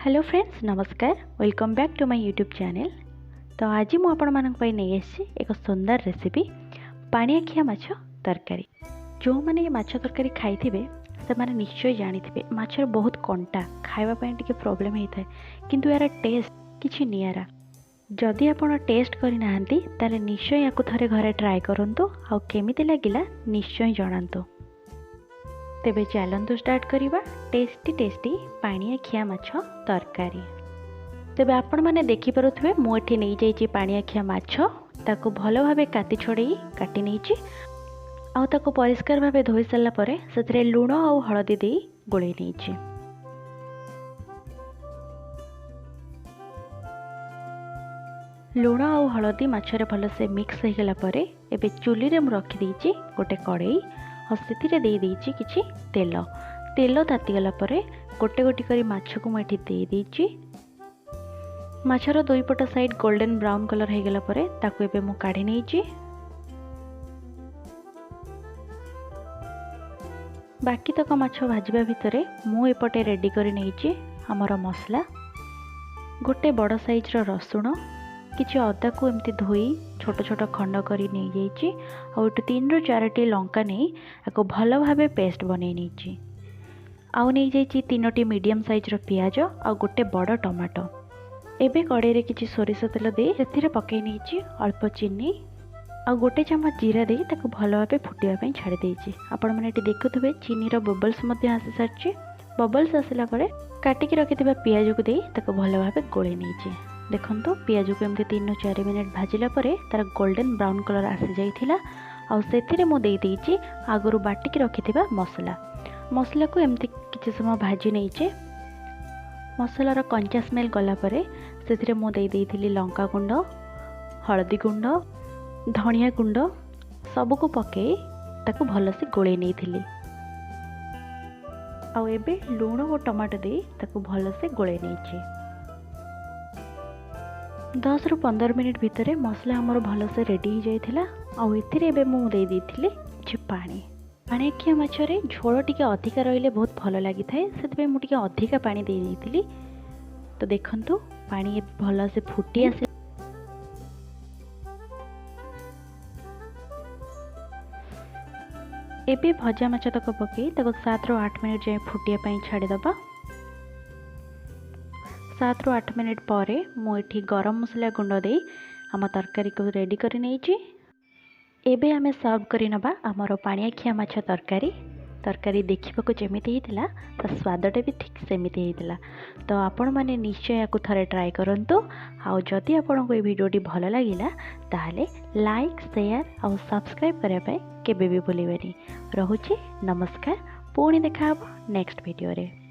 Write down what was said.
Hello friends नमस्कार welcome back to my YouTube channel. तो आज मु आपण मानक पई नै आसी एक सुंदर रेसिपी पाणियाखिया माछ तरकारी। जो माने माछ तरकारी खाइथिबे से माने निश्चय जानिथिबे माछर बहुत कंटा खाइबा पई टिके प्रॉब्लम हेइ थाए, किंतु यार टेस्ट किछि नियारा। जदि आपण टेस्ट करि नाहंती ताले निश्चय याकु थरे घरे ट्राई करंतु आ केमिति लागिला निश्चय जणांतु। तेबे चलंतु स्टार्ट करिबा टेस्टी टेस्टी पाणियाखिया माछ तरकारी। तेबे आपण माने देखि पारुथबे मु एठी नै जाईची पाणियाखिया माछ ताको भलो भाबे काटी छोड़ेई काटी नैची आ ताको परिष्कार भाबे धोई सल्ला परे सेथरे लूण आ हळदी देई गोळेई नैची। लूण आ हळदी माछरे भलो से मिक्स हो गला परे एबे चुली रे मु रखि देइची गोटे कड़ाई और से दे देइची किछि तेल। तेल ताती गला परे गोटे गोटी करी माछ को मु एठी दे देइची। माछर दुई पट साइड गोल्डन ब्राउन कलर हो गला परे ताको एबे मु काढी नैची। बाकी तक माछ भाजबा भितरे मु एपटे रेडी करी नैची हमर मसला। गोटे बड़ साइज रो रसुण किछि अदा को एमती धोई छोट छोट खंड करी नै जाइछि और 3 ରୁ 4टी लंका नै आको भलो भाबे पेस्ट बनै नैछि। आउ नै जाइछि 3टी मीडियम साइज रो प्याज आ गोटे बड़ टमाटो। एबे कड़ाई रे किछि सोरिष तेल दे सेथिरे पकै नैछि अल्प चीनी आ गोटे चम्मच जीरा दे ताको भलो भाबे फुटिया पई छाडी देइछि। आपण माने एटी देखुथबे चीनी रो बबल्स मध्ये आसी सारछि। बबल्स आसिला परे काटी के रखिथिबा प्याज को दे ताको भलो भाबे गोळै नैछि। देखंतु प्याज को एमती 3 ରୁ 4 मिनिट भाजिला परे तार गोल्डन ब्राउन कलर आसी जाइथिला आ सेथिरे मु देई देइछि आगरु बाटी के रखिथिबा मसला। मसला को एमती किछि समय भाजी नैछे। मसलार कंचा स्मेल गला परे सेथिरे मु देई देइथिली लंका गुंड, हळदी गुंड, धनिया गुंड सब को पके ताको भलो से गोळै नैथिली। आ एबे लूण और टमाटो दे ताको भलो से गोळै नैछि। 10 ରୁ 15 मिनिट भितरे मसला हमर भलो से रेडी हो जाइथिला। आ एथिरे एबे मु दे देइथिली छि पानी। पाणियाखिया माछरे झोल टिके अधिका रहिले बहुत भलो लागि थाए, सेतबे मु टिके अधिका पानी दे देइथिली। तो देखंतु पानी भलो से फुटी आसे। एबे भजा माछ तक पके ताको 7 ରୁ 8 मिनिट जाय फुटिया पई छाडी दबा। 7 ରୁ 8 मिनिट पर मुझे गरम मसला गुंड दे आम तरकारी को रेडी कर नहीं। एबे आमे सर्व करी नबा हमर पाणियाखिया माछ तरकारी। तरकारी देखिबा जेमिति हेतिला ता स्वादटा भी ठीक सेमिति हेतिला। तो आपण माने निश्चय याकु थरे ट्राई करंतु। आ जदि आपनको ए वीडियोटी भलो लागिला ताहले लाइक शेयर और सब्सक्राइब करिया पे केबे भी भूलिबेनी। रहुछि नमस्कार, पुणी देखा नेक्स्ट वीडियो रे।